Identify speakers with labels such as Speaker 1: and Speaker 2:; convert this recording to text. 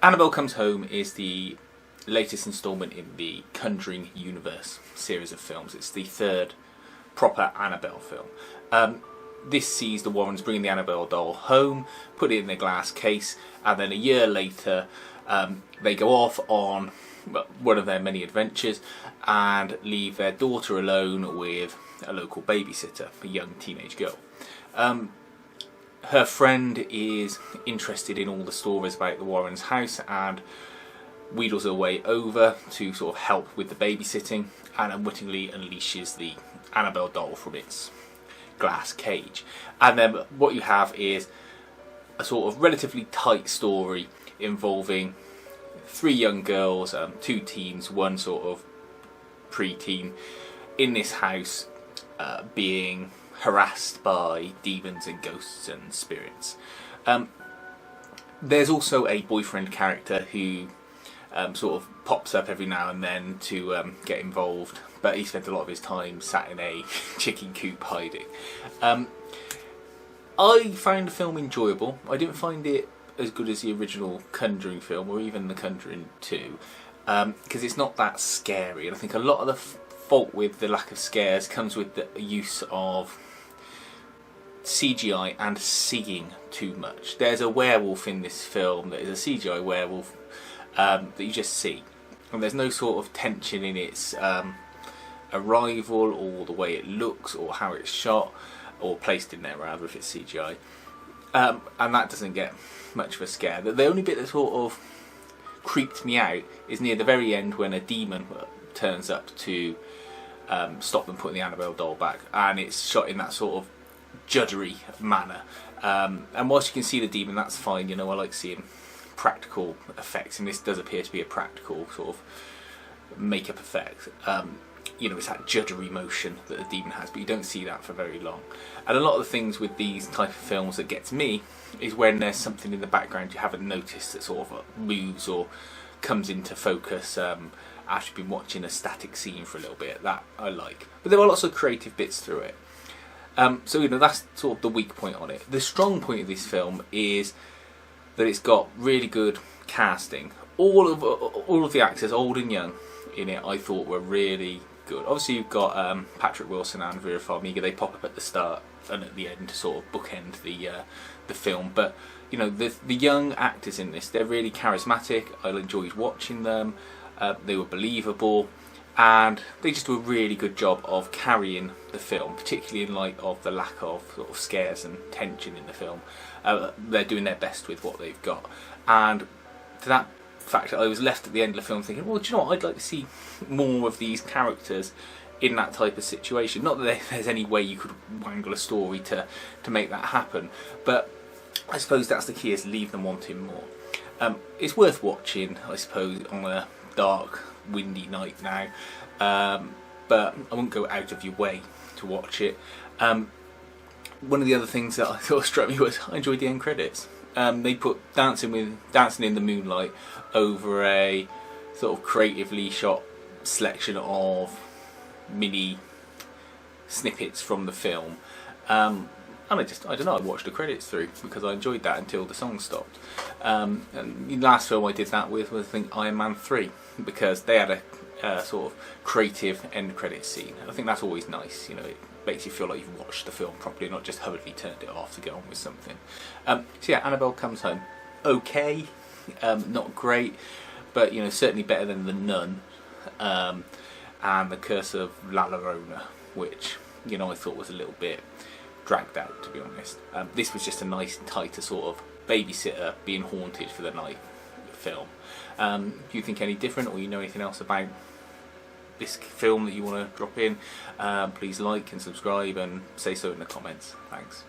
Speaker 1: Annabelle Comes Home is the latest instalment in the Conjuring universe series of films. It's the third proper Annabelle film. This sees the Warrens bringing the Annabelle doll home, put it in a glass case, and then a year later they go off on one of their many adventures and leave their daughter alone with a local babysitter, a young teenage girl. Her friend is interested in all the stories about the Warrens' house and wheedles her way over to sort of help with the babysitting, and unwittingly unleashes the Annabelle doll from its glass cage. And then what you have is a sort of relatively tight story involving three young girls, two teens, one sort of pre-teen, in this house being harassed by demons and ghosts and spirits. There's also a boyfriend character who sort of pops up every now and then to get involved, but he spent a lot of his time sat in a chicken coop hiding. I found the film enjoyable. I didn't find it as good as the original Conjuring film or even The Conjuring 2, because it's not that scary, and I think a lot of the fault with the lack of scares comes with the use of CGI and seeing too much. There's a werewolf in this film that is a CGI werewolf that you just see, and there's no sort of tension in its arrival or the way it looks or how it's shot or placed in there, rather, if it's CGI, and that doesn't get much of a scare. The only bit that sort of creeped me out is near the very end when a demon turns up to stop them putting the Annabelle doll back, and it's shot in that sort of juddery manner, and whilst you can see the demon, that's fine. You know, I like seeing practical effects, and this does appear to be a practical sort of makeup effect. You know, it's that juddery motion that the demon has, but you don't see that for very long. And a lot of the things with these type of films that gets me is when there's something in the background you haven't noticed that sort of moves or comes into focus after you've been watching a static scene for a little bit. That I like, but there are lots of creative bits through it. So, you know, that's sort of the weak point on it. The strong point of this film is that it's got really good casting. All of the actors, old and young, in it, I thought were really good. Obviously, you've got Patrick Wilson and Vera Farmiga. They pop up at the start and at the end to sort of bookend the film. But you know, the young actors in this, they're really charismatic. I enjoyed watching them. They were believable, and they just do a really good job of carrying the film, particularly in light of the lack of sort of scares and tension in the film. They're doing their best with what they've got, and to that fact, I was left at the end of the film thinking, well, do you know what, I'd like to see more of these characters in that type of situation. Not that there's any way you could wangle a story to make that happen, but I suppose that's the key, is leave them wanting more. It's worth watching, I suppose, on a dark, windy night now, but I wouldn't go out of your way to watch it. One of the other things that I thought struck me was I enjoyed the end credits. They put Dancing in the Moonlight over a sort of creatively shot selection of mini snippets from the film, and I don't know, I watched the credits through because I enjoyed that until the song stopped. And the last film I did that with was, I think, Iron Man 3, because they had a sort of creative end credits scene, and I think that's always nice. You know, it makes you feel like you've watched the film properly, not just hurriedly turned it off to get on with something. So yeah, Annabelle Comes Home, okay, not great, but you know, certainly better than The Nun and The Curse of La Llorona, which, you know, I thought was a little bit dragged out, to be honest. This was just a nice, tighter sort of babysitter being haunted for the night film. Do you think any different, or you know anything else about this film that you want to drop in? Please like and subscribe and say so in the comments. Thanks.